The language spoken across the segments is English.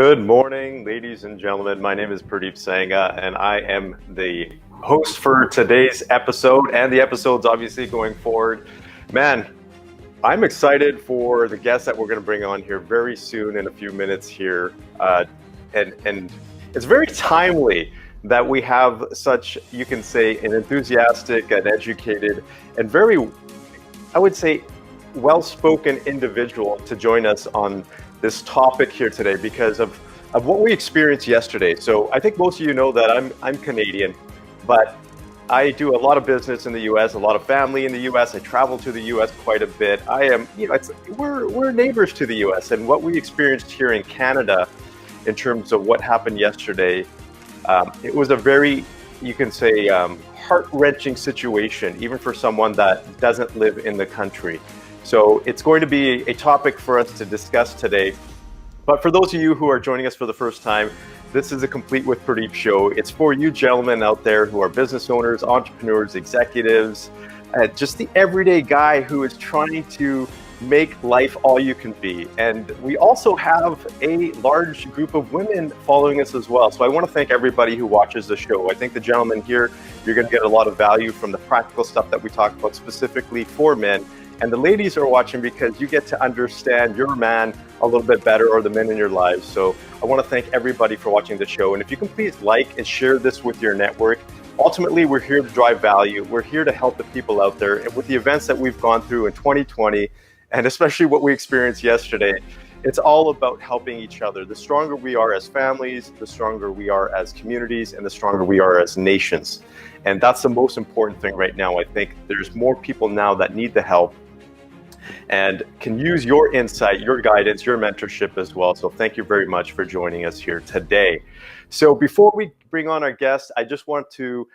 Good morning, ladies and gentlemen. My name is Purdeep Sangha, and I am the host for today's episode and the episodes obviously going forward. Man, I'm excited for the guests that we're going to bring on here very soon in a few minutes here. And it's very timely that we have such, you can say, an enthusiastic and educated and very, I would say, well-spoken individual to join us on this topic here today because of what we experienced yesterday. So I think most of you know that I'm Canadian, but I do a lot of business in the U.S., a lot of family in the U.S. I travel to the U.S. quite a bit. We're neighbors to the U.S. and what we experienced here in Canada in terms of what happened yesterday, it was a very, you can say, heart-wrenching situation, even for someone that doesn't live in the country. So it's going to be a topic for us to discuss today. But for those of you who are joining us for the first time, this is a Complete with Purdeep show. It's for you gentlemen out there who are business owners, entrepreneurs, executives, just the everyday guy who is trying to make life all you can be. And we also have a large group of women following us as well. So I want to thank everybody who watches the show. I think the gentlemen here, you're going to get a lot of value from the practical stuff that we talk about specifically for men. And the ladies are watching because you get to understand your man a little bit better, or the men in your lives. So I want to thank everybody for watching the show. And if you can please like and share this with your network. Ultimately, we're here to drive value. We're here to help the people out there. And with the events that we've gone through in 2020, and especially what we experienced yesterday, it's all about helping each other. The stronger we are as families, the stronger we are as communities, and the stronger we are as nations. And that's the most important thing right now. I think there's more people now that need the help and can use your insight, your guidance, your mentorship as well. So thank you very much for joining us here today. So before we bring on our guest, I just want to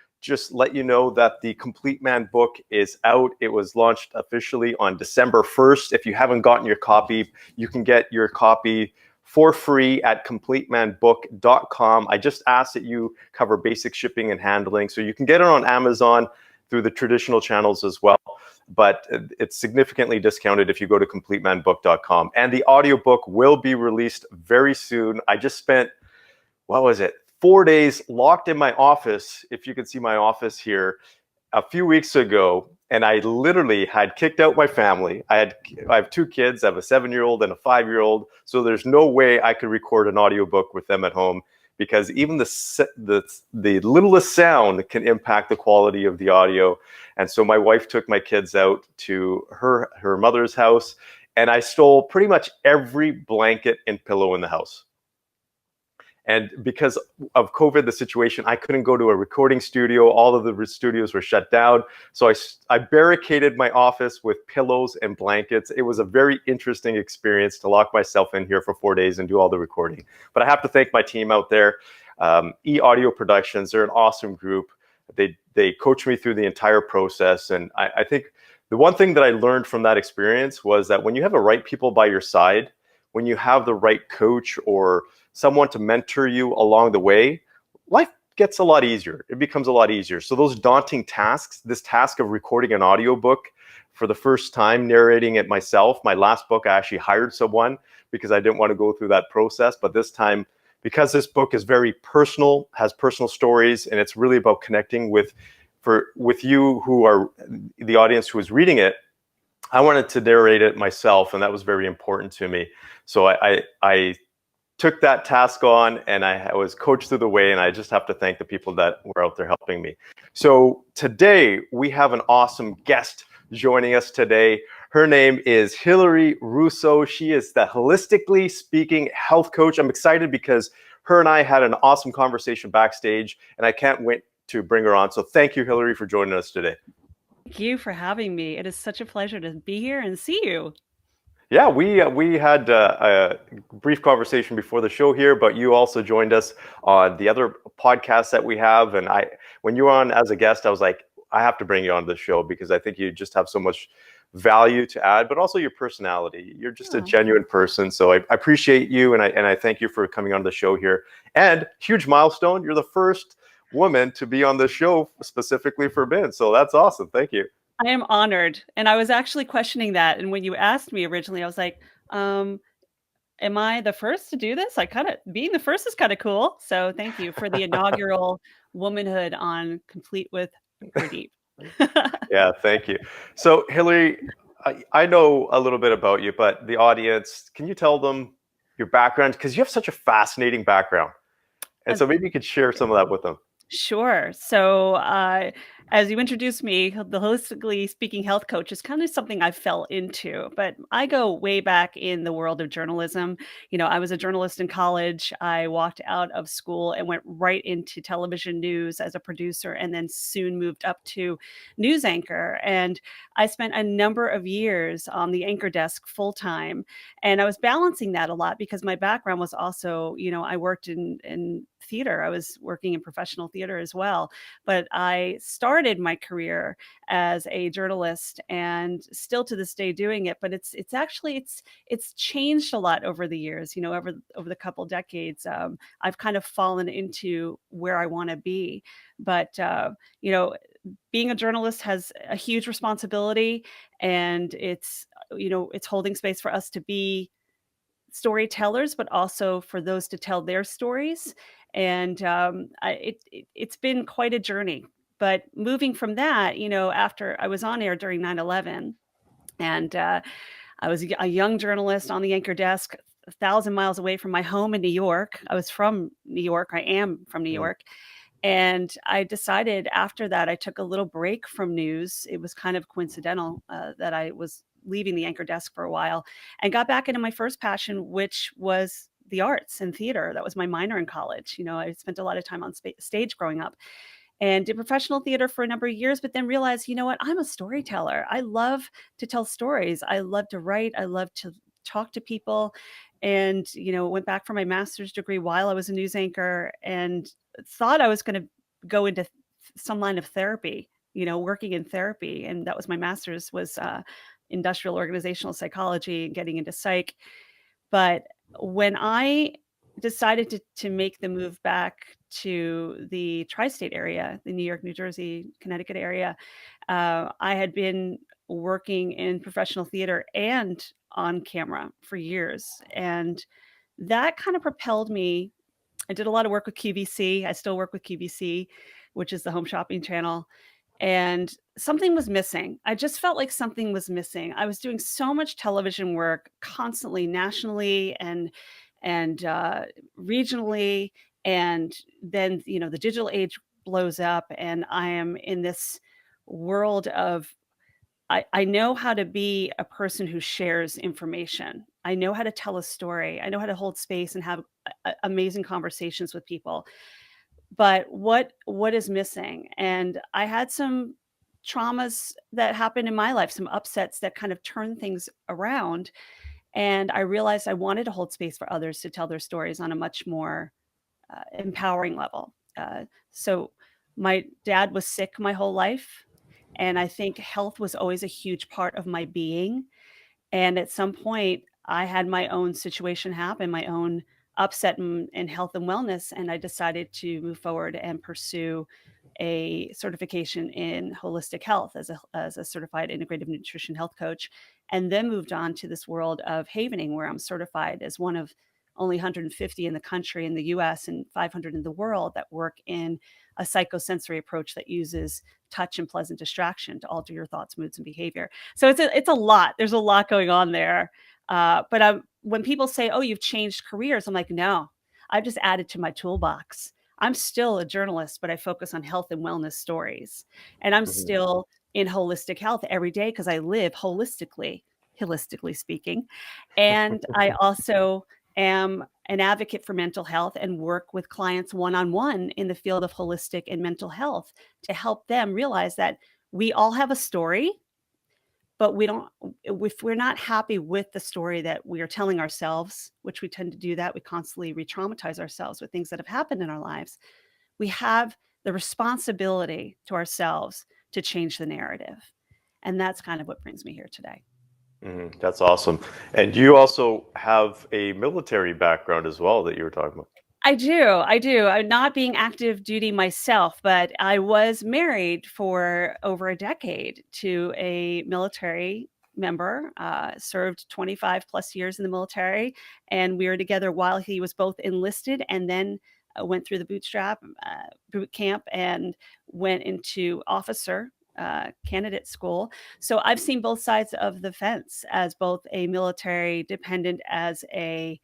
let you know that the Complete Man book is out. It was launched officially on December 1st. If you haven't gotten your copy, you can get your copy for free at completemanbook.com. I just ask that you cover basic shipping and handling. So you can get it on Amazon through the traditional channels as well. But it's significantly discounted if you go to completemanbook.com. And the audiobook will be released very soon. I just spent, 4 days locked in my office, if you can see my office here, a few weeks ago. And I literally had kicked out my family. I have two kids. I have a 7-year-old and a 5-year-old. So there's no way I could record an audiobook with them at home, because even the littlest sound can impact the quality of the audio. And so my wife took my kids out to her mother's house, and I stole pretty much every blanket and pillow in the house. And because of COVID, the situation, I couldn't go to a recording studio. All of the studios were shut down. So I barricaded my office with pillows and blankets. It was a very interesting experience to lock myself in here for 4 days and do all the recording. But I have to thank my team out there, E-Audio Productions. They're an awesome group. They coached me through the entire process. And I think the one thing that I learned from that experience was that when you have the right people by your side, when you have the right coach or someone to mentor you along the way, life gets a lot easier. It becomes a lot easier. So those daunting tasks, this task of recording an audiobook for the first time, narrating it myself. My last book, I actually hired someone because I didn't want to go through that process. But this time, because this book is very personal, has personal stories, and it's really about connecting with you who are the audience who is reading it, I wanted to narrate it myself, and that was very important to me. So I took that task on, and I was coached through the way, and I just have to thank the people that were out there helping me. So today we have an awesome guest joining us today. Her name is Hilary Russo. She is the Holistically Speaking Health Coach. I'm excited because her and I had an awesome conversation backstage, and I can't wait to bring her on. So thank you, Hilary, for joining us today. Thank you for having me. It is such a pleasure to be here and see you. Yeah, we had a brief conversation before the show here, but you also joined us on the other podcast that we have. And when you were on as a guest, I was like, I have to bring you on the show because I think you just have so much value to add, but also your personality. You're just a genuine person. So I appreciate you, and I thank you for coming on the show here. And huge milestone, you're the first woman to be on the show specifically for men. So that's awesome. Thank you. I am honored. And I was actually questioning that. And when you asked me originally, I was like, Am I the first to do this? Being the first is kind of cool. So thank you for the inaugural womanhood on Complete with Purdeep. Yeah, thank you. So, Hilary, I know a little bit about you, but the audience, can you tell them your background? Because you have such a fascinating background. And Uh, so maybe you could share some of that with them. Sure. So, as you introduced me, the holistically speaking health coach is kind of something I fell into, but I go way back in the world of journalism. I was a journalist in college. I walked out of school and went right into television news as a producer, and then soon moved up to news anchor. And I spent a number of years on the anchor desk full time. And I was balancing that a lot because my background was also, I worked in theater. I was working in professional theater as well. But I started my career as a journalist and still to this day doing it. But it's changed a lot over the years, over the couple decades. I've kind of fallen into where I want to be. But you know, being a journalist has a huge responsibility, and it's holding space for us to be storytellers, but also for those to tell their stories. And it's been quite a journey. But moving from that, after I was on air during 9/11, and I was a young journalist on the anchor desk, 1,000 miles away from my home in New York. I was from New York. I am from New Mhm. York. And I decided after that, I took a little break from news. It was kind of coincidental that I was leaving the anchor desk for a while and got back into my first passion, which was the arts and theater. That was my minor in college. I spent a lot of time on stage growing up and did professional theater for a number of years, but then realized, you know what, I'm a storyteller. I love to tell stories. I love to write. I love to talk to people. And, went back for my master's degree while I was a news anchor and thought I was going to go into some line of therapy, working in therapy. And that was my master's was industrial organizational psychology and getting into psych. But when I decided to make the move back to the tri-state area, the New York, New Jersey, Connecticut area, I had been working in professional theater and on camera for years, and that kind of propelled me. I did a lot of work with QVC. I still work with QVC, which is the home shopping channel, and something was missing. I just felt like something was missing. I was doing so much television work constantly, nationally and regionally, and then the digital age blows up, and I am in this world of I know how to be a person who shares information. I know how to tell a story. I know how to hold space and have amazing conversations with people, but what is missing? And I had some traumas that happened in my life, some upsets that kind of turned things around, and I realized I wanted to hold space for others to tell their stories on a much more empowering level. So my dad was sick my whole life, and I think health was always a huge part of my being. And at some point, I had my own situation happen, my own upset in health and wellness, and I decided to move forward and pursue a certification in holistic health as a certified integrative nutrition health coach, and then moved on to this world of havening, where I'm certified as one of only 150 in the country in the US and 500 in the world that work in a psychosensory approach that uses touch and pleasant distraction to alter your thoughts, moods, and behavior. So it's a lot. There's a lot going on there. But when people say, "Oh, you've changed careers," I'm like, "No, I've just added to my toolbox. I'm still a journalist, but I focus on health and wellness stories, and I'm Mhm. still in holistic health every day because I live holistically speaking, and I also am an advocate for mental health and work with clients one-on-one in the field of holistic and mental health to help them realize that we all have a story, but we don't if we're not happy with the story that we are telling ourselves, which we tend to do that, we constantly re-traumatize ourselves with things that have happened in our lives. We have the responsibility to ourselves to change the narrative. And that's kind of what brings me here today. Mhm. That's awesome. And you also have a military background as well that you were talking about. I do. I do. I'm not being active duty myself, but I was married for over a decade to a military. member, served 25 plus years in the military, and we were together while he was both enlisted and then went through the boot camp and went into officer candidate school. So I've seen both sides of the fence as both a military dependent, as a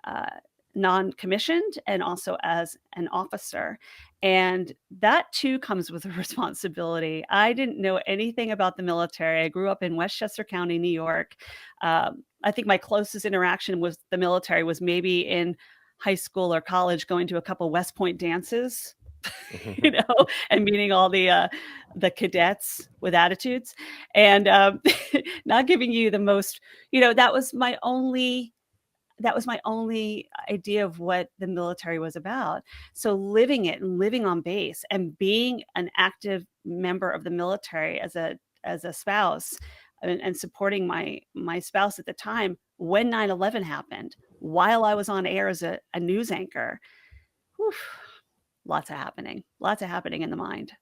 uh, non-commissioned, and also as an officer. And that too comes with a responsibility. I didn't know anything about the military. I grew up in Westchester County, New York. I think my closest interaction with the military was maybe in high school or college, going to a couple West Point dances, and meeting all the cadets with attitudes, and not giving you the most, that was my only idea of what the military was about. So living it and living on base and being an active member of the military as a spouse, and supporting my spouse at the time when 9/11 happened, while I was on air as a news anchor. Whew, lots of happening in the mind.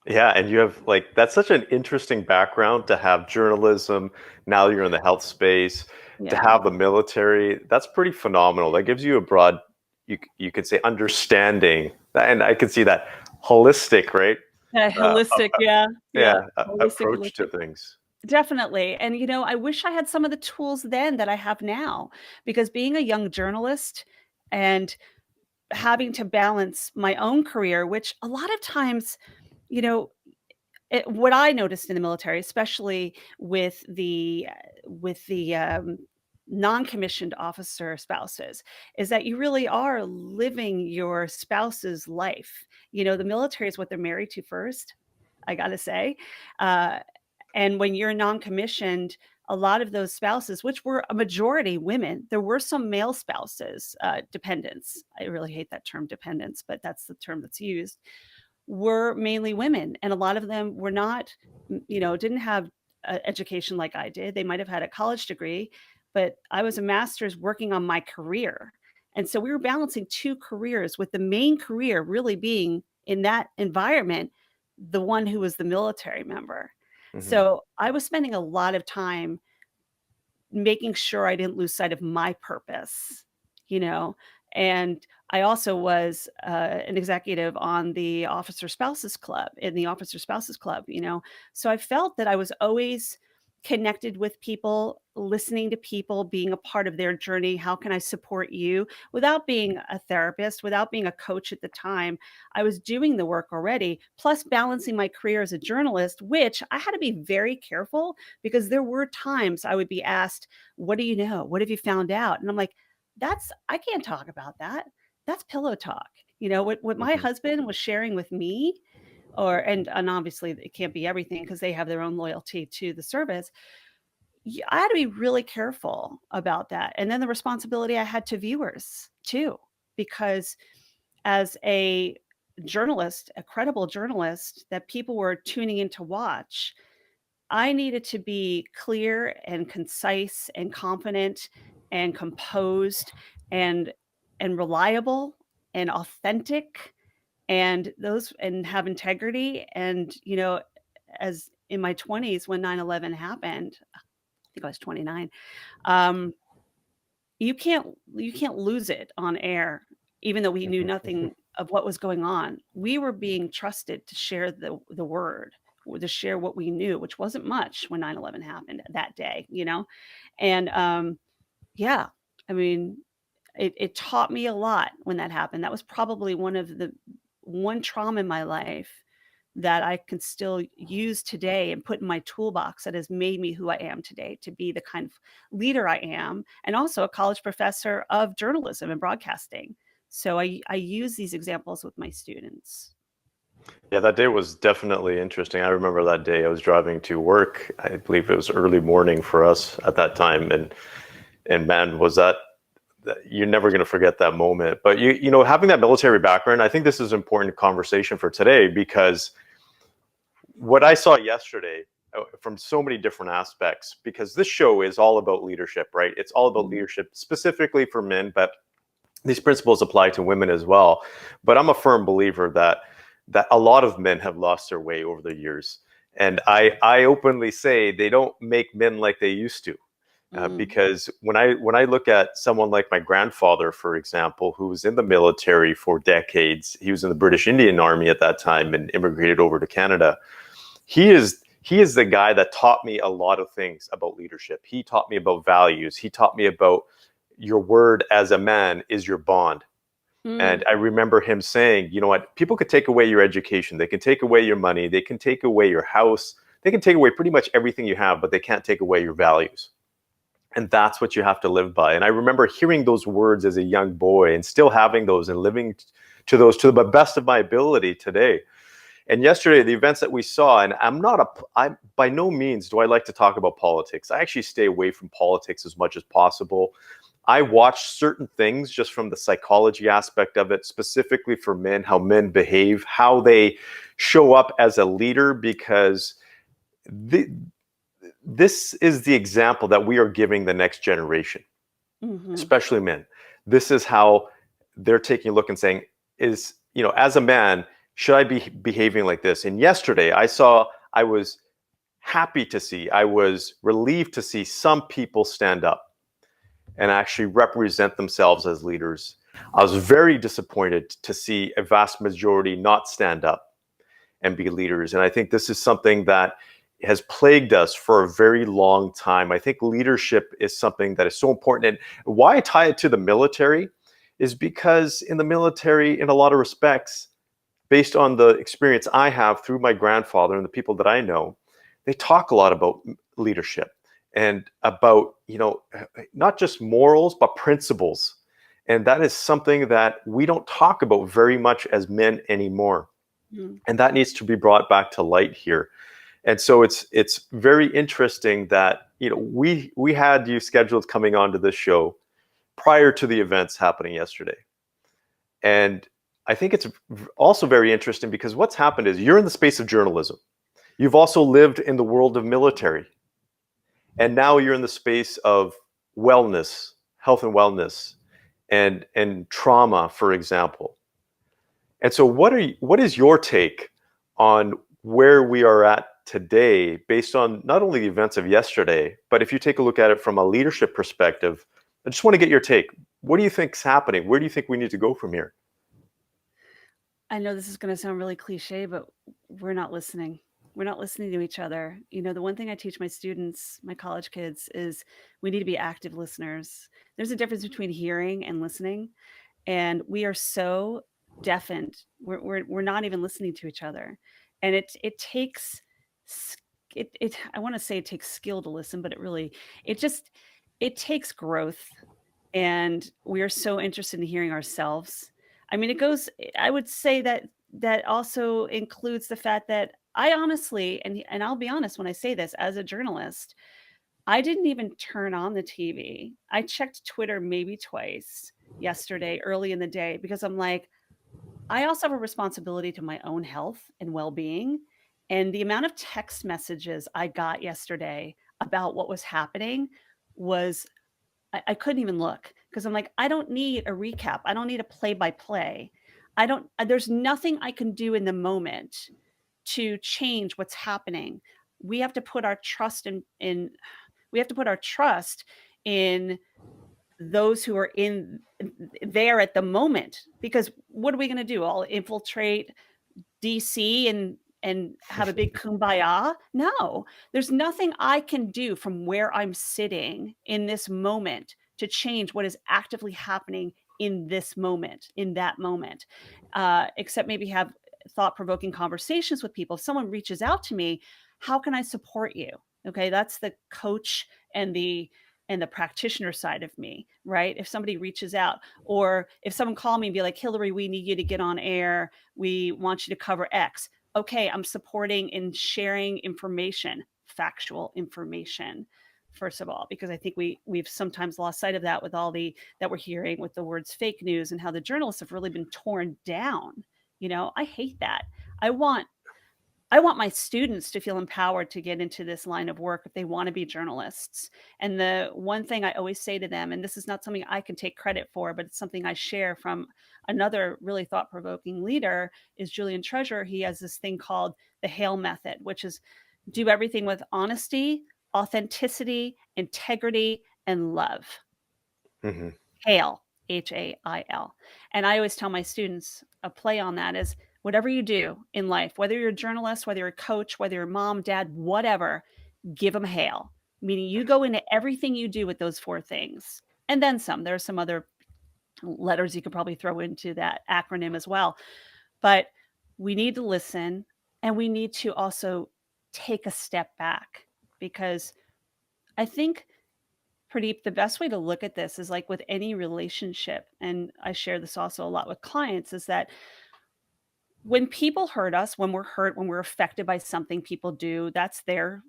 Yeah, and you have that's such an interesting background to have journalism. Now you're in the health space, to Yeah. have the military. That's pretty phenomenal. That gives you a broad, you could say, understanding, and I can see that holistic, right? Holistic, yeah, yeah, Approach to holistic. things. Definitely. And, I wish I had some of the tools then that I have now, because being a young journalist and having to balance my own career, which a lot of times, you know, what I noticed in the military, especially with the non-commissioned officer spouses, is that you really are living your spouse's life. The military is what they're married to first, I gotta say. Uh, and when you're non-commissioned, a lot of those spouses, which were a majority women, there were some male spouses, dependents. I really hate that term dependents, but that's the term that's used, were mainly women, and a lot of them were not, didn't have education like I did. They might have had a college degree, but I was a master's working on my career. And so we were balancing two careers, with the main career really being in that environment, the one who was the military member. Hmm. So I was spending a lot of time making sure I didn't lose sight of my purpose, you know? And I also was an executive on the in the Officer Spouses Club. So I felt that I was always connected with people, listening to people, being a part of their journey. How can I support you? Without being a therapist, without being a coach at the time, I was doing the work already, plus balancing my career as a journalist, which I had to be very careful, because there were times I would be asked, "What do you know? What have you found out?" And I'm like, I can't talk about that. That's pillow talk. What my Hmm. husband was sharing with me, and obviously it can't be everything, because they have their own loyalty to the service. I had to be really careful about that. And then the responsibility I had to viewers too, because as a journalist, a credible journalist that people were tuning in to watch, I needed to be clear and concise and confident and composed and reliable and authentic, and have integrity. And as in my 20s, when 9/11 happened, I think I was 29, um, you can't lose it on air, even though we knew nothing of what was going on. We were being trusted to share the word, or to share what we knew, which wasn't much when 9/11 happened that day. And yeah, I mean, it taught me a lot when that happened. That was probably one trauma in my life that I can still use today and put in my toolbox, that has made me who I am today, to be the kind of leader I am, and also a college professor of journalism and broadcasting. So I use these examples with my students. Yeah, that day was definitely interesting. I remember that day. I was driving to work. I believe it was early morning for us at that time, and man, was you're never going to forget that moment. But having that military background, I think this is an important conversation for today, because what I saw yesterday, from so many different aspects, because this show is all about leadership, right? It's all about Mhm. leadership specifically for men, but these principles apply to women as well. But I'm a firm believer that a lot of men have lost their way over the years, And I openly say they don't make men like they used to. Mm, Because when I look at someone like my grandfather, for example, who was in the military for decades, he was in the British Indian Army at that time and immigrated over to Canada. He is the guy that taught me a lot of things about leadership. He taught me about values. He taught me about your word as a man is your bond. And mm, I remember him saying, you know what, people could take away your education, they can take away your money, they can take away your house, they can take away pretty much everything you have, but they can't take away your values. And that's what you have to live by. And I remember hearing those words as a young boy and still having those and living to those to the best of my ability today. And yesterday, the events that we saw, and I by no means do I like to talk about politics. I actually stay away from politics as much as possible. I watch certain things just from the psychology aspect of it, specifically for men, how men behave, how they show up as a leader, because the, this is the example that we are giving the next generation, mhm, especially men. This is how they're taking a look and saying, as a man, should I be behaving like this? And yesterday I was happy to see, I was relieved to see some people stand up and actually represent themselves as leaders. I was very disappointed to see a vast majority not stand up and be leaders. And I think this is something that has plagued us for a very long time. I think leadership is something that is so important. And why I tie it to the military is because in the military, in a lot of respects, based on the experience I have through my grandfather and the people that I know, they talk a lot about leadership and about, not just morals, but principles. And that is something that we don't talk about very much as men anymore. mm. And that needs to be brought back to light here. And so it's very interesting that, we had you scheduled coming onto this show prior to the events happening yesterday. And I think it's also very interesting because what's happened is you're in the space of journalism. You've also lived in the world of military. And now you're in the space of wellness, health and wellness, and trauma, for example. And so what is your take on where we are at today based on not only the events of yesterday, but if you take a look at it from a leadership perspective? I just want to get your take. What do you think's happening? Where do you think we need to go from here? I know this is going to sound really cliche, but we're not listening. We're not listening to each other. The one thing I teach my students, my college kids, is we need to be active listeners. There's a difference between hearing and listening, and we are so deafened. We're not even listening to each other, and it takes it. I want to say it takes skill to listen, but it just it takes growth, and we are so interested in hearing ourselves. I mean, I would say that that also includes the fact that I honestly, and I'll be honest when I say this, as a journalist, I didn't even turn on the TV. I checked Twitter maybe twice yesterday, early in the day, because I'm like, I also have a responsibility to my own health and well-being. And the amount of text messages I got yesterday about what was happening was I couldn't even look because I'm like, I don't need a recap. I don't need a play by play. I don't, there's nothing I can do in the moment to change what's happening. We have to put our trust we have to put our trust in those who are in there at the moment, because what are we going to do? All infiltrate DC and have a big kumbaya? No, there's nothing I can do from where I'm sitting in this moment to change what is actively happening in this moment, in that moment, except maybe have thought-provoking conversations with people. If someone reaches out to me, how can I support you? Okay, that's the coach and the practitioner side of me, right? If somebody reaches out, or if someone called me and be like, Hilary, we need you to get on air, we want you to cover X. Okay, I'm supporting and sharing information, factual information, first of all, because I think we've sometimes lost sight of that with all the that we're hearing with the words fake news and how the journalists have really been torn down. I hate that. I want I want my students to feel empowered to get into this line of work if they want to be journalists. And the one thing I always say to them, and this is not something I can take credit for, but it's something I share from another really thought provoking leader, is Julian Treasure. He has this thing called the HAIL method, which is do everything with honesty, authenticity, integrity, and love. Hmm. HAIL, HAIL. And I always tell my students a play on that is whatever you do in life, whether you're a journalist, whether you're a coach, whether you're a mom, dad, whatever, give them HAIL, meaning you go into everything you do with those 4 things. And then some. There are some other letters you could probably throw into that acronym as well. But we need to listen, and we need to also take a step back, because I think, Pradeep, the best way to look at this is like with any relationship, and I share this also a lot with clients, is that when people hurt us, when we're hurt, when we're affected by something people do, that's their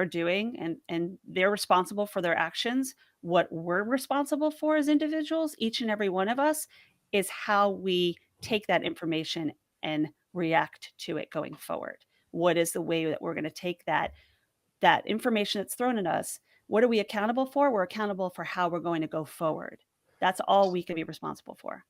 doing, and they're responsible for their actions. What we're responsible for as individuals, each and every one of us, is how we take that information and react to it going forward. What is the way that we're going to take that information that's thrown at us? What are we accountable for? We're accountable for how we're going to go forward. That's all we can be responsible for.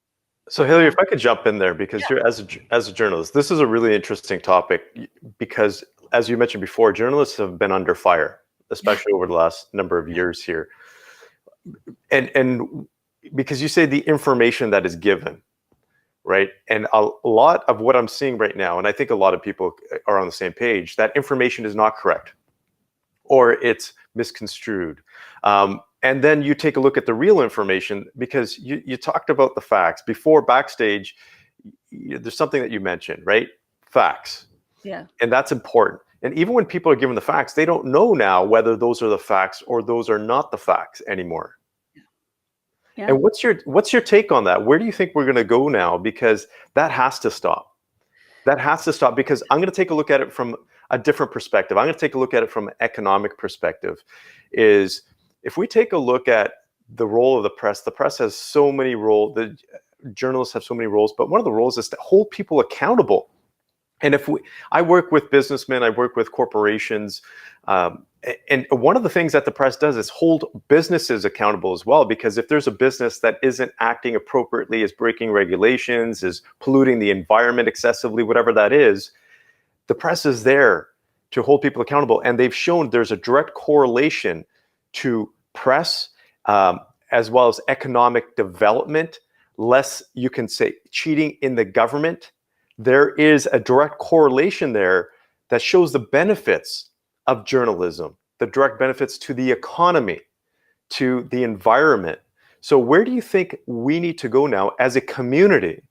So, You Hilary, if know? I could jump in there, because you're as a journalist, this is a really interesting topic because, as you mentioned before, journalists have been under fire, Yeah. especially over the last number of years here, and because you say the information that is given, right, and a lot of what I'm seeing right now, and I think a lot of people are on the same page, that information is not correct, or it's misconstrued. And then you take a look at the real information, because you talked about the facts before backstage. There's something that you mentioned, right? Facts. Yeah. And that's important. And even when people are given the facts, they don't know now whether those are the facts or those are not the facts anymore. Yeah. And what's your take on that? Where do you think we're going to go now? Because that has to stop. That has to stop, because I'm going to take a look at it from a different perspective. I'm going to take a look at it from an economic perspective. Is if we take a look at the role of the press has so many roles, the journalists have so many roles, but one of the roles is to hold people accountable. And I work with businessmen, I work with corporations, and one of the things that the press does is hold businesses accountable as well. Because if there's a business that isn't acting appropriately, is breaking regulations, is polluting the environment excessively, whatever that is, the press is there to hold people accountable. And they've shown there's a direct correlation to press, as well as economic development. Less, you can say, cheating in the government. There is a direct correlation there that shows the benefits of journalism, the direct benefits to the economy, to the environment. So where do you think we need to go now as a community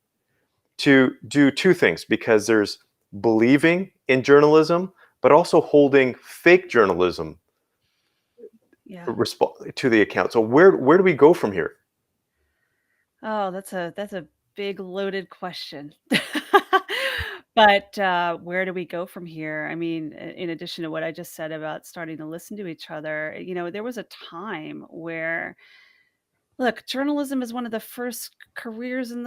to do 2 things? Because there's believing in journalism, but also holding fake journalism Yeah. to the account. So where do we go from here? Oh, that's a big loaded question. But where do we go from here? I mean, in addition to what I just said about starting to listen to each other, there was a time where, look, journalism is one of the first careers in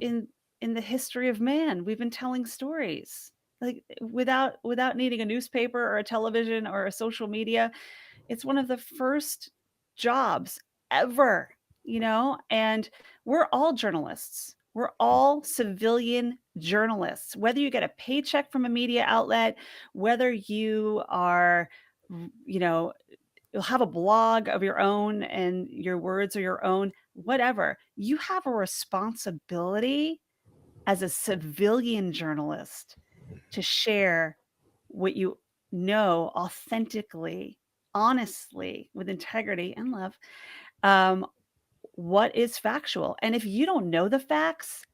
in the history of man. We've been telling stories like without needing a newspaper or a television or a social media. It's one of the first jobs ever, and we're all journalists. We're all civilian journalists. Whether you get a paycheck from a media outlet, whether you are, you know, you'll have a blog of your own and your words are your own, whatever. You have a responsibility as a civilian journalist to share what you know authentically, honestly, with integrity and love, um, what is factual. And if you don't know the facts,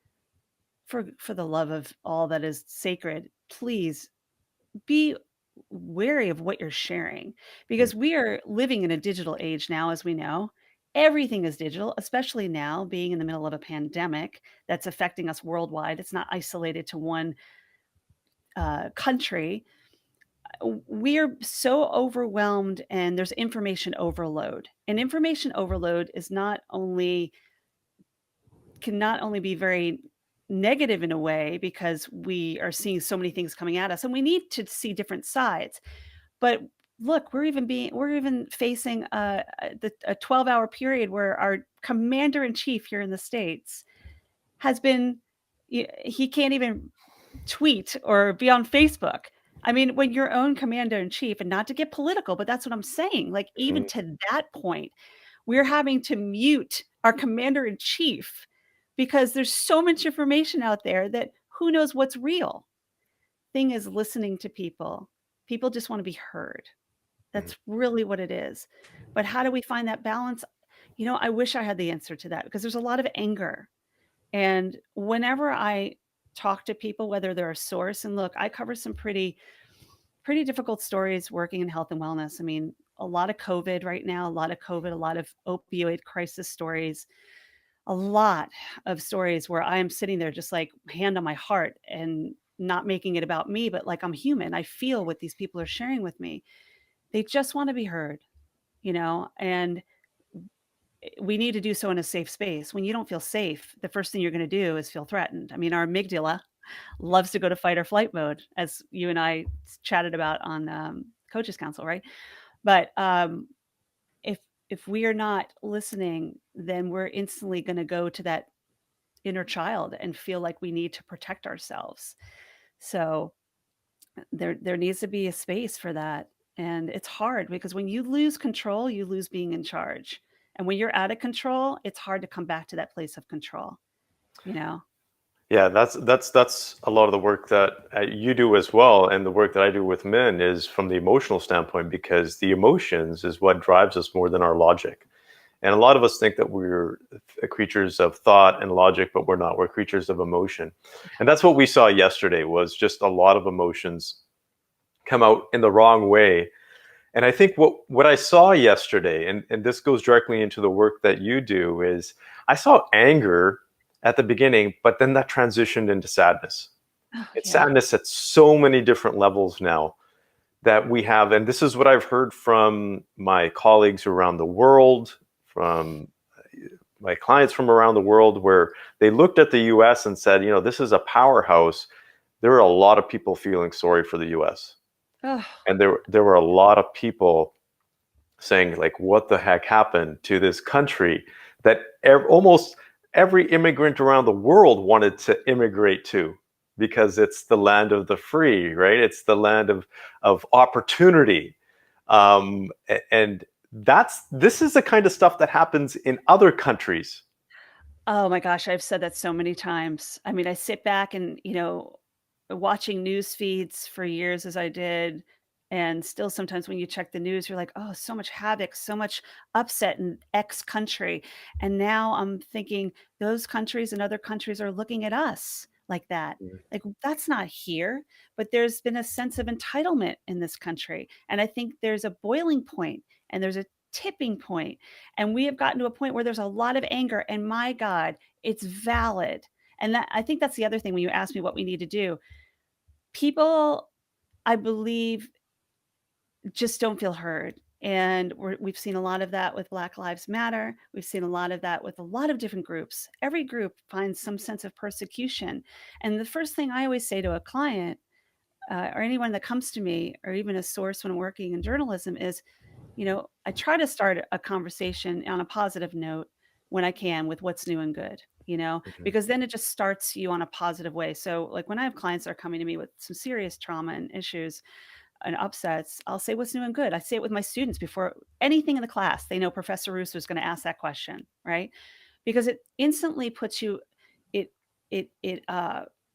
for the love of all that is sacred, please be wary of what you're sharing, because we are living in a digital age now, as we know. Everything is digital, especially now being in the middle of a pandemic that's affecting us worldwide. It's not isolated to one country. We are so overwhelmed, and there's information overload. And information overload can not only be very negative in a way, because we are seeing so many things coming at us and we need to see different sides. But look, we're even facing a 12-hour period where our commander in chief here in the States has been, he can't even tweet or be on Facebook. I mean, when your own commander in chief, and not to get political, but that's what I'm saying. Like, even Mhm, to that point, we're having to mute our commander in chief because there's so much information out there that who knows what's real. Thing is listening to people. People just want to be heard. mhm. That's really what it is. But how do we find that balance? I wish I had the answer to that because there's a lot of anger. And whenever I talk to people, whether they're a source, and look, I cover some pretty difficult stories working in health and wellness. I mean, a lot of COVID right now, a lot of COVID, a lot of opioid crisis stories, a lot of stories where I am sitting there just like hand on my heart and not making it about me, but like I'm human. I feel what these people are sharing with me. They just want to be heard, and we need to do so in a safe space. When you don't feel safe, the first thing you're going to do is feel threatened. I mean, our amygdala loves to go to fight or flight mode, as you and I chatted about on Coaches Council, right? But if if we are not listening, then we're instantly going to go to that inner child and feel like we need to protect ourselves. So there needs to be a space for that. And it's hard because when you lose control, you lose being in charge. And when you're out of control, it's hard to come back to that place of control, you know? Yeah, that's a lot of the work that you do as well, and the work that I do with men is from the emotional standpoint, because the emotions is what drives us more than our logic. And a lot of us think that we're creatures of thought and logic, but we're not. We're creatures of emotion, and that's what we saw yesterday. Was just a lot of emotions come out in the wrong way. And I think what I saw yesterday, and this goes directly into the work that you do, is I saw anger at the beginning, but then that transitioned into sadness. Oh, It's yeah. sadness at so many different levels now that we have. And this is what I've heard from my colleagues around the world, from my clients from around the world, where they looked at the US and said, this is a powerhouse. There are a lot of people feeling sorry for the US. Oh, And there were a lot of people saying, like, what the heck happened to this country that almost every immigrant around the world wanted to immigrate to, because it's the land of the free, right? It's the land of opportunity. And this is the kind of stuff that happens in other countries. oh my gosh, I've said that so many times. I mean, I sit back and, watching news feeds for years as I did, and still sometimes when you check the news, you're like, "Oh, so much havoc, so much upset in X country." And now I'm thinking those countries and other countries are looking at us like that. Like, that's not here, but there's been a sense of entitlement in this country, and I think there's a boiling point and there's a tipping point, and we have gotten to a point where there's a lot of anger, and my God, it's valid. And that, I think that's the other thing when you ask me what we need to do. People, I believe, just don't feel heard. And we've seen a lot of that with Black Lives Matter. We've seen a lot of that with a lot of different groups. Every group finds some sense of persecution. And the first thing I always say to a client, or anyone that comes to me, or even a source when I'm working in journalism, is, I try to start a conversation on a positive note when I can with what's new and good, Mhm, because then it just starts you on a positive way. So, like when I have clients that are coming to me with some serious trauma and issues and upsets, I'll say what's new and good. I say it with my students before anything in the class. They know Professor Russo is going to ask that question, right? Because it instantly puts you, it it it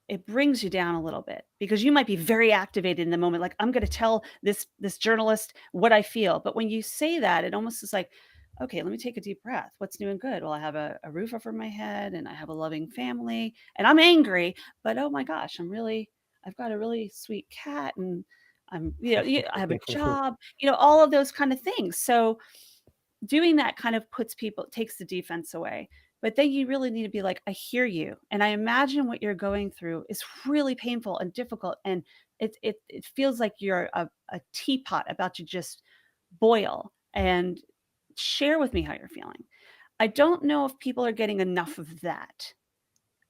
it brings you down a little bit because you might be very activated in the moment, like, I'm going to tell this journalist what I feel. But when you say that, it almost is like, okay, let me take a deep breath. What's new and good? Well, I have a roof over my head and I have a loving family and I'm angry, but oh my gosh, I've got a really sweet cat, and I have a job, all of those kind of things. So doing that kind of takes the defense away. But then you really need to be like, I hear you. And I imagine what you're going through is really painful and difficult. And it feels like you're a teapot about to just boil, and share with me how you're feeling. I don't know if people are getting enough of that.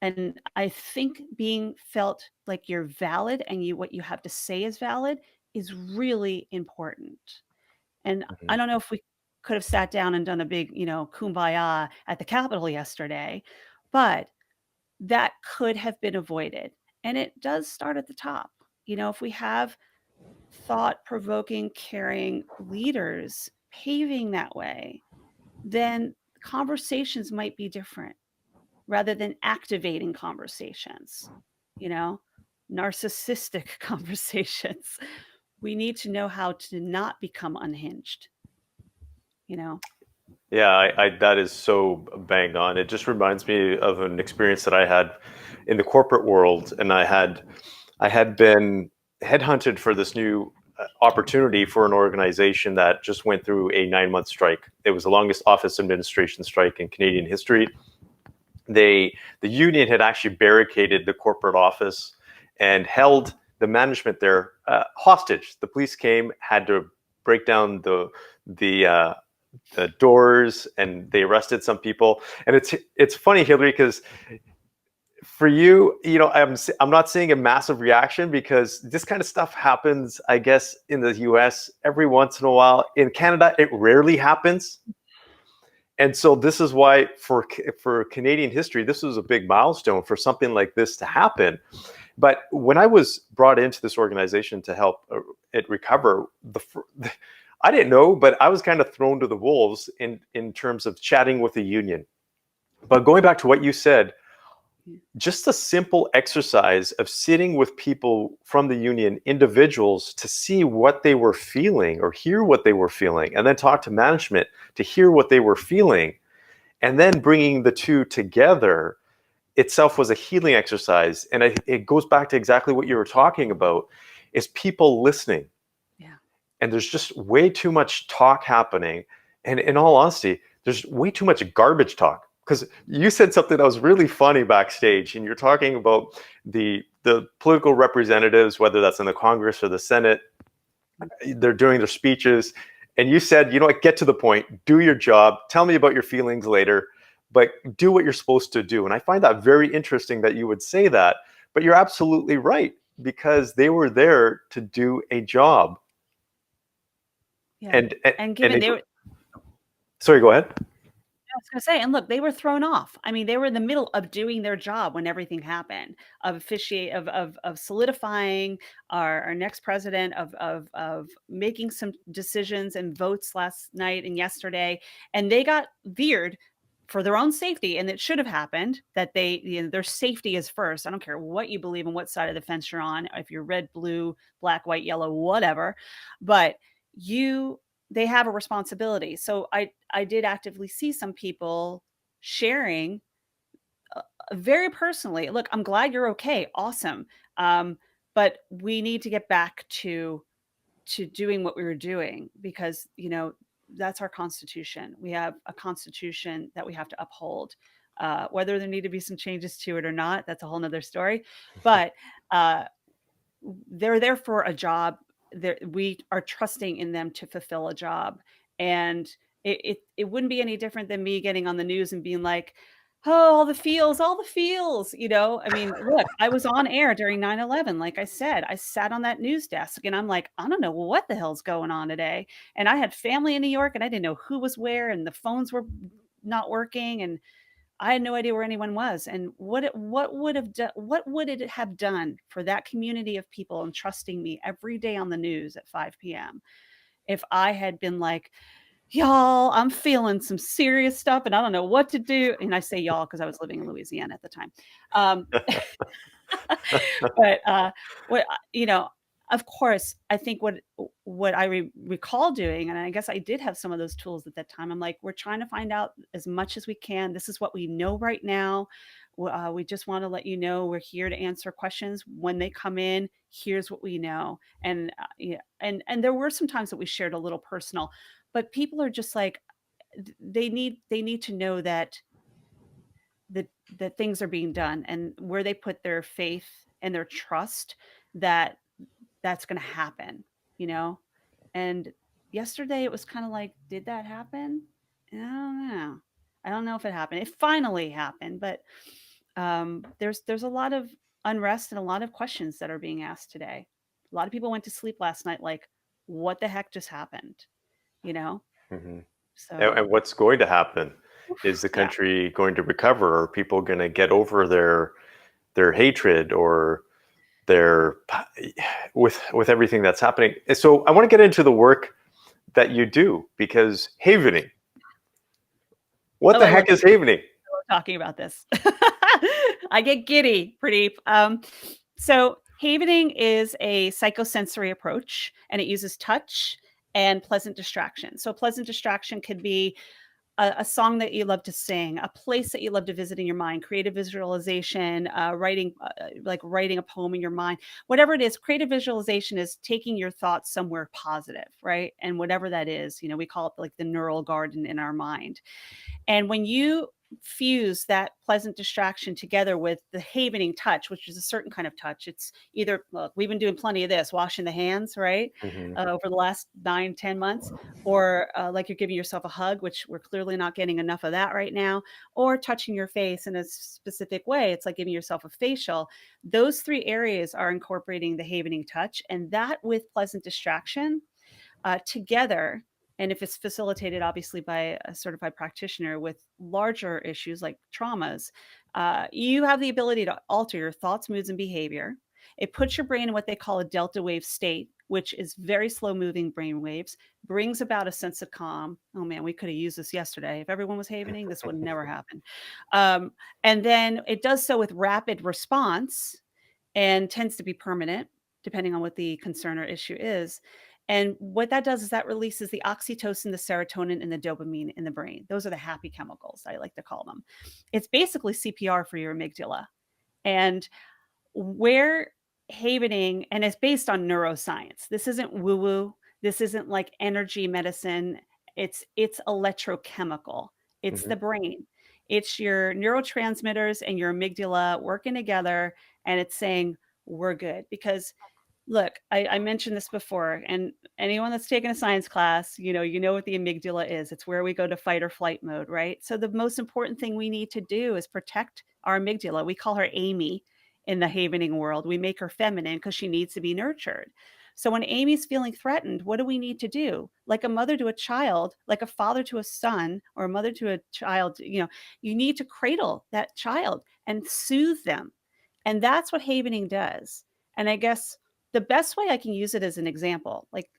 And I think being felt like you're valid and what you have to say is valid is really important. And I mhm, don't know if we could have sat down and done a big, kumbaya at the Capitol yesterday, but that could have been avoided. And it does start at the top. If we have thought-provoking, caring leaders paving that way, then conversations might be different rather than activating conversations, you know, narcissistic conversations. We need to know how to not become unhinged, you know? Yeah, I that is so bang on. It just reminds me of an experience that I had in the corporate world, and I had been headhunted for this new opportunity for an organization that just went through a 9-month strike. It was the longest office administration strike in Canadian history. The union had actually barricaded the corporate office and held the management there hostage. The police came, had to break down the the doors, and they arrested some people. And it's funny, Hilary, because for you, I'm not seeing a massive reaction because this kind of stuff happens, I guess, in the US every once in a while. In Canada, it rarely happens. And so this is why for Canadian history, this was a big milestone for something like this to happen. But when I was brought into this organization to help it recover, I didn't know, but I was kind of thrown to the wolves in terms of chatting with the union. But going back to what you said, just a simple exercise of sitting with people from the union, individuals, to see what they were feeling or hear what they were feeling, and then talk to management to hear what they were feeling, and then bringing the two together itself was a healing exercise. And it goes back to exactly what you were talking about, is people listening. Yeah. And there's just way too much talk happening. And in all honesty, there's way too much garbage talk. Because you said something that was really funny backstage, and you're talking about the political representatives, whether that's in the Congress or the Senate, they're doing their speeches. And you said, you know what, get to the point, do your job, tell me about your feelings later, but do what you're supposed to do. And I find that very interesting that you would say that. But you're absolutely right, because they were there to do a job. Yeah. And And given it, they were, sorry, go ahead. I was gonna say, and look, they were thrown off. I mean, they were in the middle of doing their job when everything happened, of officiate of solidifying our next president, of making some decisions and votes last night and yesterday, and they got veered for their own safety, and it should have happened that their safety is first. I don't care what you believe and what side of the fence you're on, if you're red, blue, black, white, yellow, whatever, but you they have a responsibility. So I did actively see some people sharing very personally, look, I'm glad you're okay. Awesome. But we need to get back to doing what we were doing, because, that's our constitution. We have a constitution that we have to uphold. Whether there need to be some changes to it or not, that's a whole nother story. But uh, they're there for a job. We are trusting in them to fulfill a job. And it wouldn't be any different than me getting on the news and being like, oh, all the feels, I mean, look, I was on air during 9/11. Like I said, I sat on that news desk and I'm like, I don't know what the hell's going on today. And I had family in New York and I didn't know who was where, and the phones were not working, and I had no idea where anyone was. And what would it have done for that community of people entrusting me every day on the news at 5 p.m. if I had been like, y'all, I'm feeling some serious stuff and I don't know what to do. And I say y'all because I was living in Louisiana at the time. Um, but what of course, I think what I recall doing, and I guess I did have some of those tools at that time. I'm like, we're trying to find out as much as we can. This is what we know right now. We just want to let you know we're here to answer questions when they come in. Here's what we know, and yeah, and there were some times that we shared a little personal, but people are just like, they need to know that that things are being done, and where they put their faith and their trust, that that's going to happen, you know? And yesterday it was kind of like, did that happen? I don't know. I don't know if it happened. It finally happened, but there's a lot of unrest and a lot of questions that are being asked today. A lot of people went to sleep last night like, what the heck just happened? You know? Mm-hmm. And, So, and what's going to happen? Is the yeah. country going to recover? Are people going to get over their hatred? Or they're with everything that's happening. So I want to get into the work that you do, because havening. What Oh, the I love heck is havening? talking about this. I get giddy, Pradeep. So havening is a psychosensory approach, and it uses touch and pleasant distraction. So pleasant distraction could be a song that you love to sing, a place that you love to visit in your mind, creative visualization, writing, like writing a poem in your mind, whatever it is. Creative visualization is taking your thoughts somewhere positive, right? And whatever that is, we call it like the neural garden in our mind. And when you fuse that pleasant distraction together with the havening touch, which is a certain kind of touch, it's either, look, we've been doing plenty of this, washing the hands, right? Hmm. Over the last 9, 10 months, or like you're giving yourself a hug, which we're clearly not getting enough of that right now, or touching your face in a specific way. It's like giving yourself a facial. Those three areas are incorporating the havening touch, and that with pleasant distraction together. And if it's facilitated, obviously, by a certified practitioner with larger issues like traumas, you have the ability to alter your thoughts, moods, and behavior. It puts your brain in what they call a delta wave state, which is very slow moving brain waves, brings about a sense of calm. Oh man, we could have used this yesterday. If everyone was havening, this would never happen. Um, and then it does so with rapid response and tends to be permanent, depending on what the concern or issue is. And what that does is that releases the oxytocin, the serotonin, and the dopamine in the brain. Those are the happy chemicals, I like to call them. It's basically CPR for your amygdala. And where havening, and it's based on neuroscience. This isn't woo woo. This isn't like energy medicine. It's electrochemical. It's Hmm. the brain. It's your neurotransmitters and your amygdala working together, and it's saying we're good. Because look, I mentioned this before, and anyone that's taken a science class, you know what the amygdala is. It's where we go to fight or flight mode, right? So the most important thing we need to do is protect our amygdala. We call her Amy in the havening world. We make her feminine because she needs to be nurtured. So when Amy's feeling threatened, what do we need to do? Like a mother to a child, like a father to a son, or a mother to a child, you need to cradle that child and soothe them. And that's what havening does. And I guess the best way I can use it as an example, like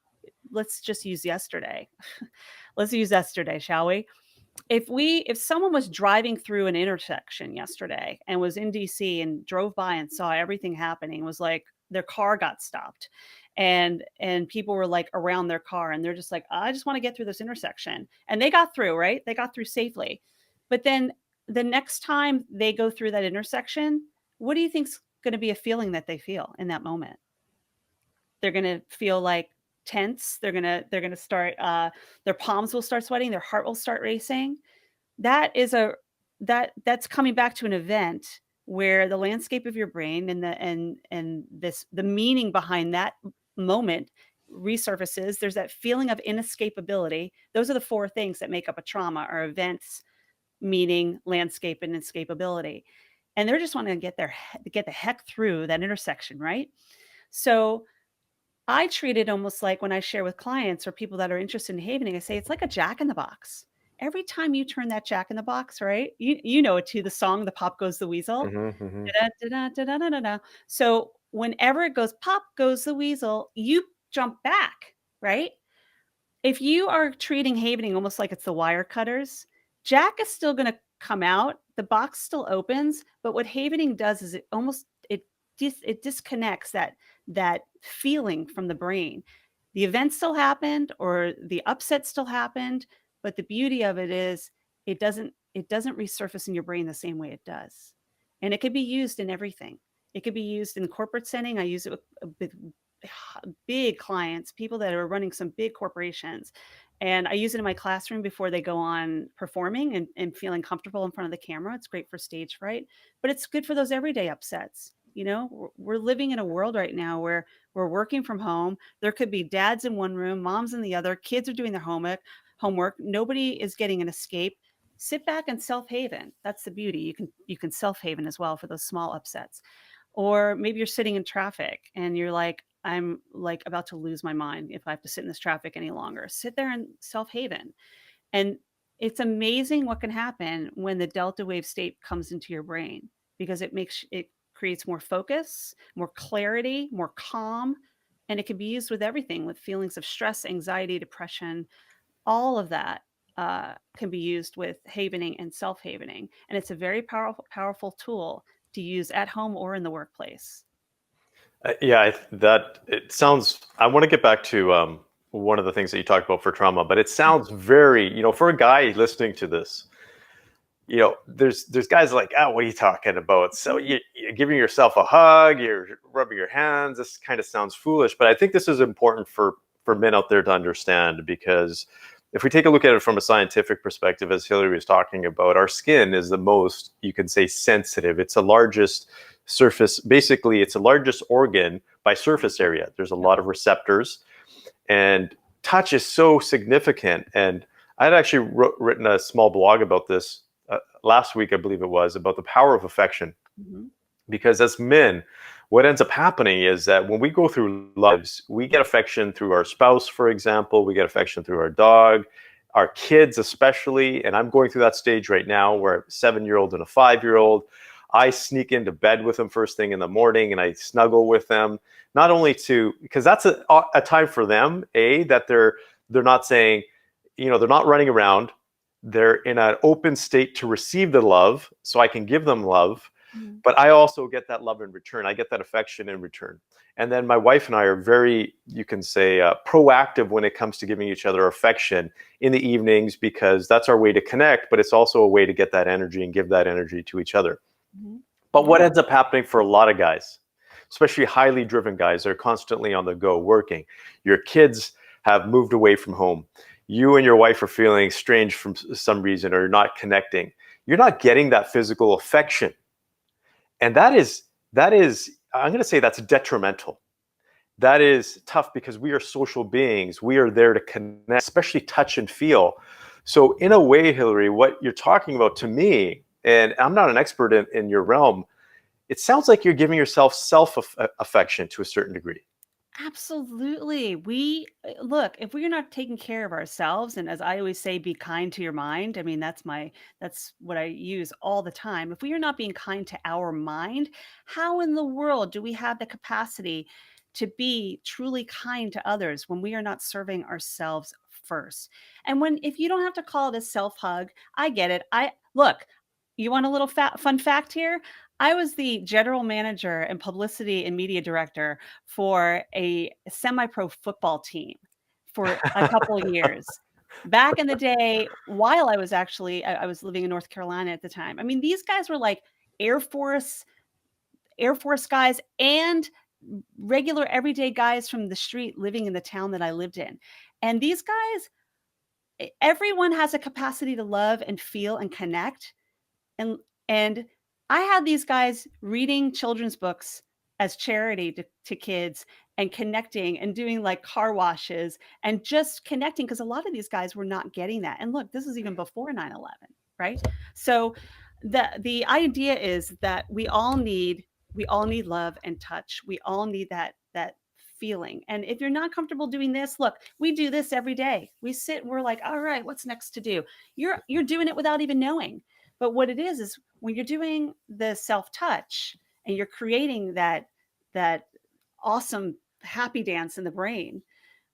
let's just use yesterday. Let's use yesterday, shall we? If someone was driving through an intersection yesterday and was in DC and drove by and saw everything happening, was like their car got stopped, and people were like around their car, and they're just like, I just want to get through this intersection. And they got through, right? They got through safely. But then the next time they go through that intersection, what do you think's going to be a feeling that they feel in that moment? They're gonna feel like tense. They're gonna start. Their palms will start sweating. Their heart will start racing. That is that's coming back to an event where the landscape of your brain and the meaning behind that moment resurfaces. There's that feeling of inescapability. Those are the four things that make up a trauma: are events, meaning, landscape, and escapability. And they're just wanting to get the heck through that intersection, right? So I treat it almost like when I share with clients or people that are interested in havening, I say it's like a jack in the box. Every time you turn that jack in the box, right? You know it too, the song, the pop goes the weasel. Hmm. Hmm. Da-da, da-da, da-da, da-da. So whenever it goes pop goes the weasel, you jump back, right? If you are treating havening almost like it's the wire cutters, Jack is still going to come out. The box still opens, but what havening does is it disconnects that feeling from the brain. The event still happened, or the upset still happened, but the beauty of it is it doesn't resurface in your brain the same way it does, and it could be used in everything. It could be used in the corporate setting. I use it with big clients, people that are running some big corporations. And I use it in my classroom before they go on performing and feeling comfortable in front of the camera. It's great for stage fright, but it's good for those everyday upsets. We're living in a world right now where we're working from home. There could be dads in one room, moms in the other, kids are doing their homework. Nobody is getting an escape. Sit back and self-haven. That's the beauty. You can self-haven as well for those small upsets. Or maybe you're sitting in traffic and you're like, I'm like about to lose my mind if I have to sit in this traffic any longer. Sit there and self-haven. And it's amazing what can happen when the delta wave state comes into your brain, because it creates more focus, more clarity, more calm, and it can be used with everything, with feelings of stress, anxiety, depression, all of that can be used with havening and self-havening. And it's a very powerful tool to use at home or in the workplace. Yeah, that it sounds. I want to get back to one of the things that you talked about for trauma, but it sounds very, for a guy listening to this, there's guys like, oh, what are you talking about? So you're giving yourself a hug, you're rubbing your hands. This kind of sounds foolish, but I think this is important for men out there to understand, because if we take a look at it from a scientific perspective, as Hilary was talking about, our skin is the most, you can say, sensitive. It's the largest surface. Basically, it's the largest organ by surface area. There's a lot of receptors, and touch is so significant. And I had actually written a small blog about this last week, I believe it was, about the power of affection. Mm-hmm. Because as men, what ends up happening is that when we go through lives, we get affection through our spouse, for example, we get affection through our dog, our kids especially. And I'm going through that stage right now where a 7-year-old and a 5-year-old, I sneak into bed with them first thing in the morning and I snuggle with them, not only because that's a time for them, that they're not saying, they're not running around. They're in an open state to receive the love, so I can give them love. Mm-hmm. But I also get that love in return. I get that affection in return. And then my wife and I are very, you can say, proactive when it comes to giving each other affection in the evenings, because that's our way to connect, but it's also a way to get that energy and give that energy to each other. Mm-hmm. But what ends up happening for a lot of guys, especially highly driven guys, they're constantly on the go working. Your kids have moved away from home. You and your wife are feeling strange from some reason, or you're not connecting. You're not getting that physical affection. And that is, I'm going to say that's detrimental. That is tough, because we are social beings. We are there to connect, especially touch and feel. So in a way, Hilary, what you're talking about to me, and I'm not an expert in your realm, it sounds like you're giving yourself self-affection to a certain degree. Absolutely. Look, if we're not taking care of ourselves, and as I always say, be kind to your mind. I mean, that's what I use all the time. If we are not being kind to our mind, how in the world do we have the capacity to be truly kind to others when we are not serving ourselves first? And if you don't have to call it a self hug, I get it. Look, you want a little fun fact here? I was the general manager and publicity and media director for a semi-pro football team for a couple of years. Back in the day, while I was living in North Carolina at the time. I mean, these guys were like Air Force guys and regular everyday guys from the street living in the town that I lived in. And these guys, everyone has a capacity to love and feel and connect. And I had these guys reading children's books as charity to kids, and connecting and doing like car washes and just connecting, because a lot of these guys were not getting that. And look, this is even before 9/11, right? So the idea is that we all need love and touch. We all need that feeling. And if you're not comfortable doing this, look, we do this every day. We sit and we're like, all right, what's next to do? You're doing it without even knowing. But what it is when you're doing the self-touch and you're creating that awesome happy dance in the brain,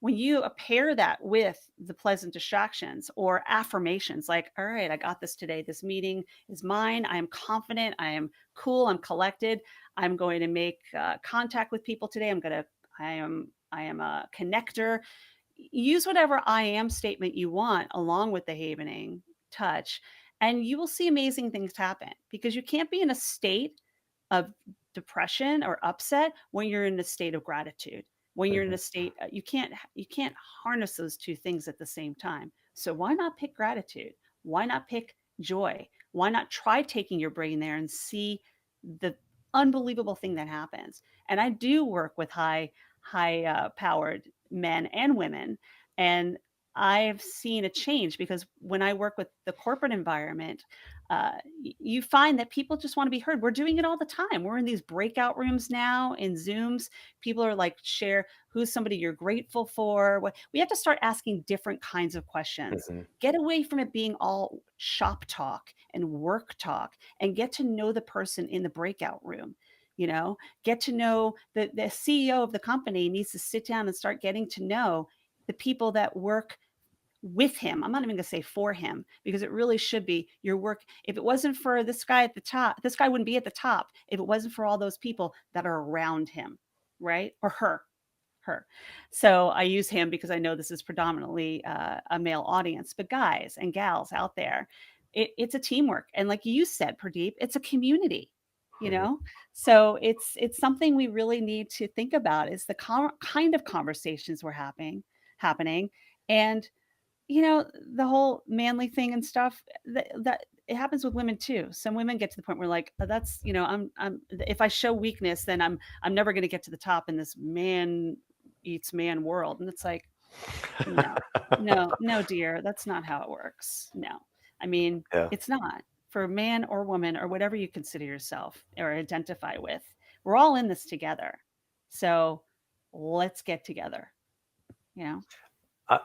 when you pair that with the pleasant distractions or affirmations like, all right, I got this today. This meeting is mine. I am confident. I am cool. I'm collected. I'm going to make contact with people today. I am a connector. Use whatever I am statement you want along with the havening touch, and you will see amazing things happen, because you can't be in a state of depression or upset when you're in a state of gratitude. When you're in a state, you can't harness those two things at the same time. So why not pick gratitude? Why not pick joy? Why not try taking your brain there and see the unbelievable thing that happens? And I do work with high powered men and women, and I've seen a change, because when I work with the corporate environment, you find that people just want to be heard. We're doing it all the time. We're in these breakout rooms now in Zooms. People are like, share who's somebody you're grateful for. We have to start asking different kinds of questions. Mm-hmm. Get away from it being all shop talk and work talk, and get to know the person in the breakout room. Get to know the CEO of the company needs to sit down and start getting to know the people that work with him. I'm not even going to say for him, because it really should be your work. If it wasn't for this guy at the top, this guy wouldn't be at the top if it wasn't for all those people that are around him, right? Or her. So I use him because I know this is predominantly a male audience, but guys and gals out there, it's a teamwork. And like you said, Pradeep, it's a community, you Mhm. know? So it's something we really need to think about, is the kind of conversations we're happening. And the whole manly thing and stuff, that it happens with women too. Some women get to the point where like, "Oh, that's, I'm if I show weakness, then I'm never going to get to the top in this man eats man world." And it's like, no, no, no, dear, that's not how it works. No. I mean, Yeah. it's not for man or woman or whatever you consider yourself or identify with. We're all in this together. So let's get together, you know?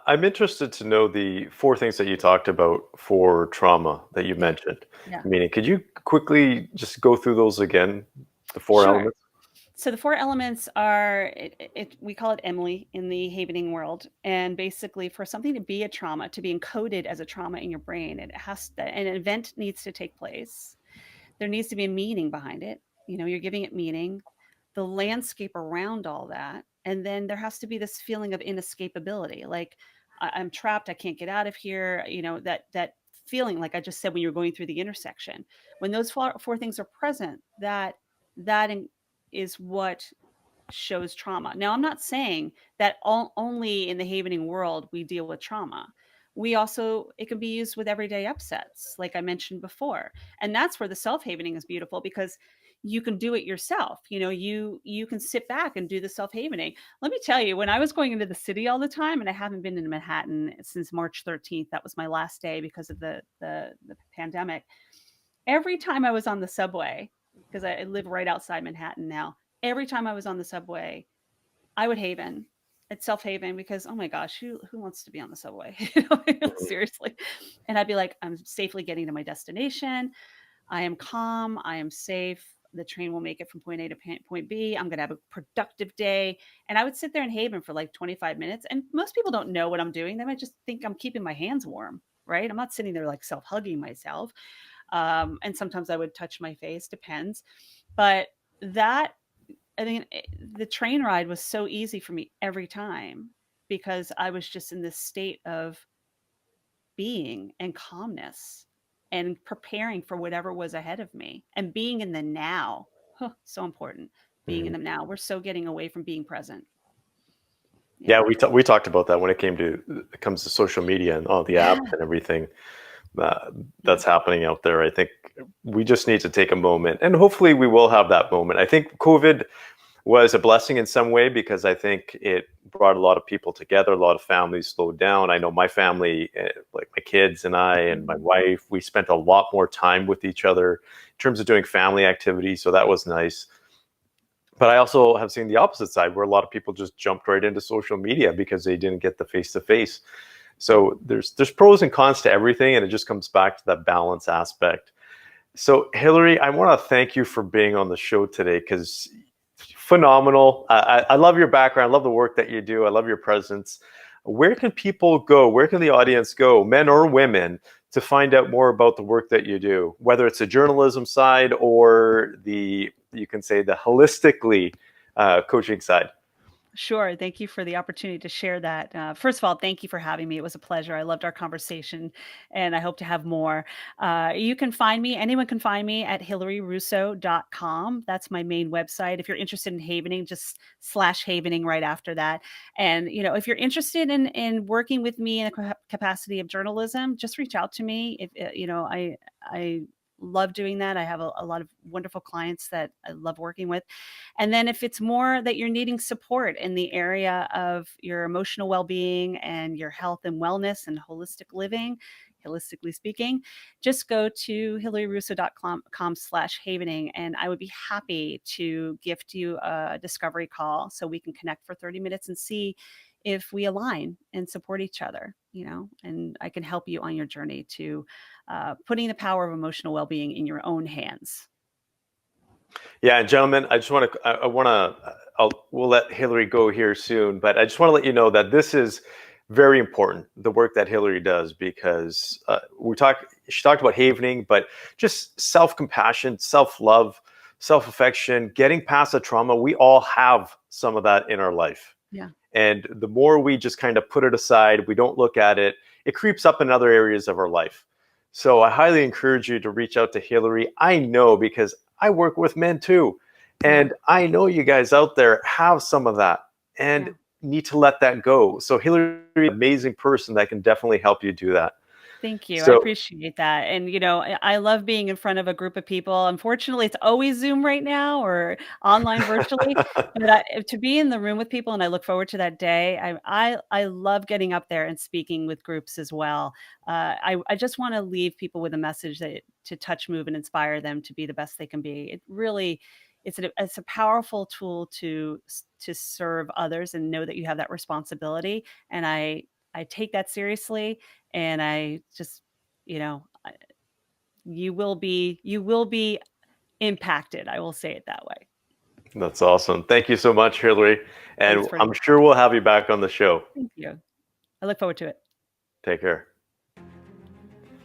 I'm interested to know the four things that you talked about for trauma that you Yeah. mentioned. Yeah. Meaning, could you quickly just go through those again? The four Sure. elements? So the four elements are, we call it Emily in the havening world. And basically, for something to be a trauma, to be encoded as a trauma in your brain, an event needs to take place. There needs to be a meaning behind it. You're giving it meaning, the landscape around all that. And then there has to be this feeling of inescapability. Like, I'm trapped. I can't get out of here. That feeling, like I just said, when you're going through the intersection, when those four things are present, that is what shows trauma. Now, I'm not saying that only in the havening world we deal with trauma. It can be used with everyday upsets, like I mentioned before. And that's where the self-havening is beautiful, because you can do it yourself. You can sit back and do the self-havening. Let me tell you, when I was going into the city all the time, and I haven't been in Manhattan since March 13th, that was my last day because of the pandemic. Every time I was on the subway, because I live right outside Manhattan now, every time I was on the subway, I would haven. It's self-haven, because oh my gosh, who wants to be on the subway? Mhm. Seriously. And I'd be like, I'm safely getting to my destination. I am calm. I am safe. The train will make it from point A to point B. I'm going to have a productive day. And I would sit there and haven for like 25 minutes. And most people don't know what I'm doing. They might just think I'm keeping my hands warm, right? I'm not sitting there like self-hugging myself. And sometimes I would touch my face, depends. But that, I mean, the train ride was so easy for me every time, because I was just in this state of being and calmness and preparing for whatever was ahead of me and being in the now. Huh, so important. Being in Mhm. the now. We're so getting away from being present. Yeah, Yeah. we talked about that when it comes to social media and all the Yeah. apps and everything uh, Yeah. that's happening out there. I think we just need to take a moment, and hopefully, we will have that moment. I think COVID was a blessing in some way, because I think it brought a lot of people together. A lot of families slowed down. I know my family, like my kids and I and my Mm. wife, we spent a lot more time with each other in terms of doing family activities. So that was nice. But I also have seen the opposite side, where a lot of people just jumped right into social media because they didn't get the face to face. So there's pros and cons to everything, and it just comes back to that balance aspect. So, Hilary, I want to thank you for being on the show today, because phenomenal. I love your background. I love the work that you do. I love your presence. Where can people go? Where can the audience go, men or women, to find out more about the work that you do, whether it's the journalism side or you can say the holistically coaching side? Sure. Thank you for the opportunity to share that. First of all, thank you for having me. It was a pleasure. I loved our conversation, and I hope to have more. You can find me, anyone can find me at hilaryrusso.com. That's my main website. If you're interested in havening, just slash havening right after that. And, if you're interested in working with me in the capacity of journalism, just reach out to me. I love doing that. I have a lot of wonderful clients that I love working with. And then if it's more that you're needing support in the area of your emotional well-being and your health and wellness and holistic living, holistically speaking, just go to hilaryrusso.com/havening, and I would be happy to gift you a discovery call so we can connect for 30 minutes and see if we align and support each other, and I can help you on your journey to putting the power of emotional well-being in your own hands. Yeah, and gentlemen, I just want to, I want to, we'll let Hilary go here soon, but I just want to let you know that this is very important, the work that Hilary does, because she talked about havening, but just self-compassion, self-love, self-affection, getting past the trauma. We all have some of that in our life. Yeah. And the more we just kind of put it aside, we don't look at it, it creeps up in other areas of our life. So I highly encourage you to reach out to Hilary. I know because I work with men too. And I know you guys out there have some of that and Yeah. need to let that go. So Hilary is an amazing person that can definitely help you do that. Thank you. I So appreciate that. And, I love being in front of a group of people. Unfortunately, it's always Zoom right now or online virtually. But to be in the room with people, and I look forward to that day. I love getting up there and speaking with groups as well. I just want to leave people with a message that to touch, move, and inspire them to be the best they can be. It really, it's a powerful tool to serve others and know that you have that responsibility. And I take that seriously, and I just, you will be impacted. I will say it that way. that's awesome. Thank you so much, Hilary. Thanks And for I'm sure we'll have you back on the show. Thank you. I look forward to it. Take care.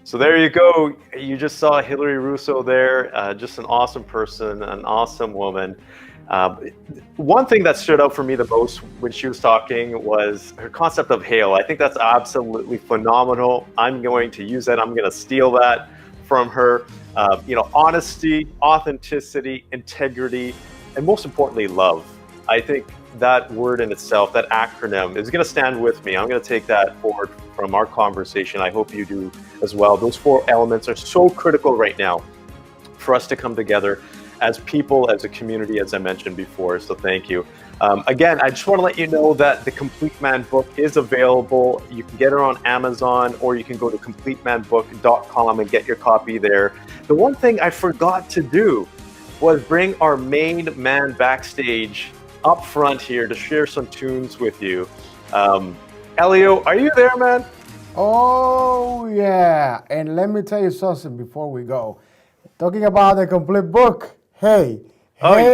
So there you go. You just saw Hilary Russo there, just an awesome person, an awesome woman. One thing that stood out for me the most when she was talking was her concept of hail. I think that's absolutely phenomenal. I'm going to use that. I'm going to steal that from her. Honesty, authenticity, integrity, and most importantly, love. I think that word in itself, that acronym, is going to stand with me. I'm going to take that forward from our conversation. I hope you do as well. Those 4 elements are so critical right now for us to come together as people, as a community, as I mentioned before. So thank you. Again, I just want to let you know that the Complete Man book is available. You can get it on Amazon, or you can go to completemanbook.com and get your copy there. The one thing I forgot to do was bring our main man backstage up front here to share some tunes with you. Elio, are you there, man? Oh, yeah. And let me tell you something before we go. Talking about the complete book. Hey, I'm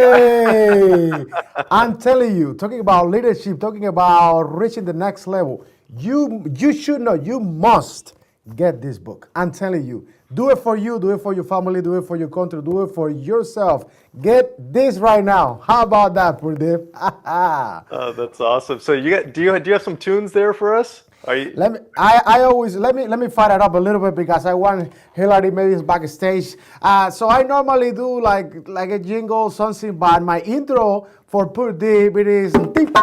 telling you, talking about leadership, talking about reaching the next level, you should know, you must get this book. I'm telling you, do it for you, do it for your family, do it for your country, do it for yourself. Get this right now. How about that, Purdeep? That's awesome. So do you have some tunes there for us? Are you? Let me fire it up a little bit because I want Hilary maybe backstage. So I normally do like a jingle, something, but my intro for Purdeep it is complete with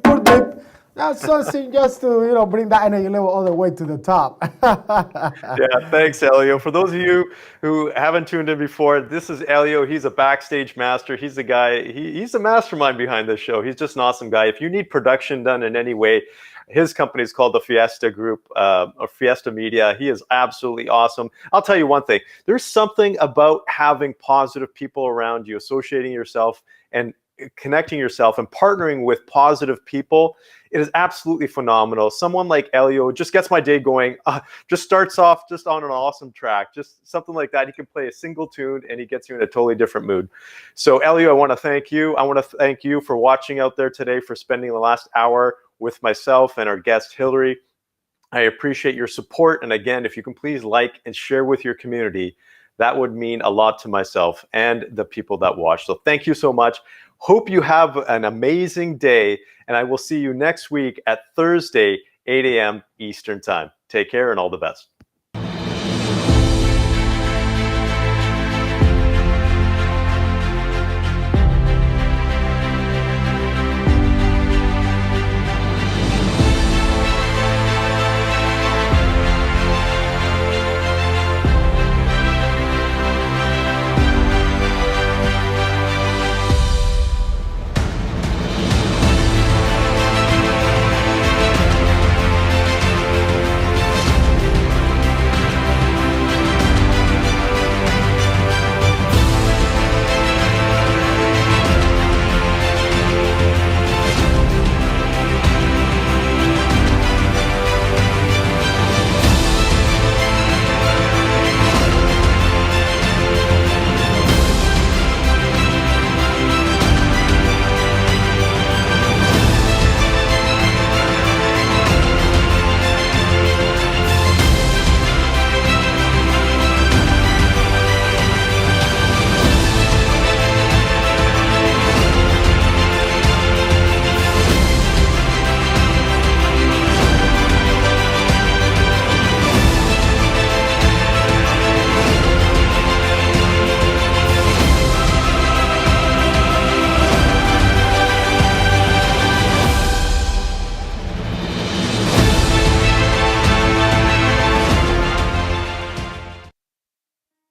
Purdeep. That's something just to bring that energy level all the way to the top. Yeah, thanks, Elio. For those of you who haven't tuned in before, this is Elio. He's a backstage master. He's the guy. He's the mastermind behind this show. He's just an awesome guy. If you need production done in any way, his company is called the Fiesta Group or Fiesta Media. He is absolutely awesome. I'll tell you one thing. There's something about having positive people around you, associating yourself and connecting yourself and partnering with positive people. It is absolutely phenomenal. Someone like Elio just gets my day going, just starts off just on an awesome track, just something like that. He can play a single tune and he gets you in a totally different mood. So Elio, I want to thank you. I want to thank you for watching out there today, for spending the last hour with myself and our guest, Hilary. I appreciate your support. And again, if you can please like and share with your community, that would mean a lot to myself and the people that watch. So thank you so much. Hope you have an amazing day, and I will see you next week at Thursday, 8 a.m. Eastern Time. Take care and all the best.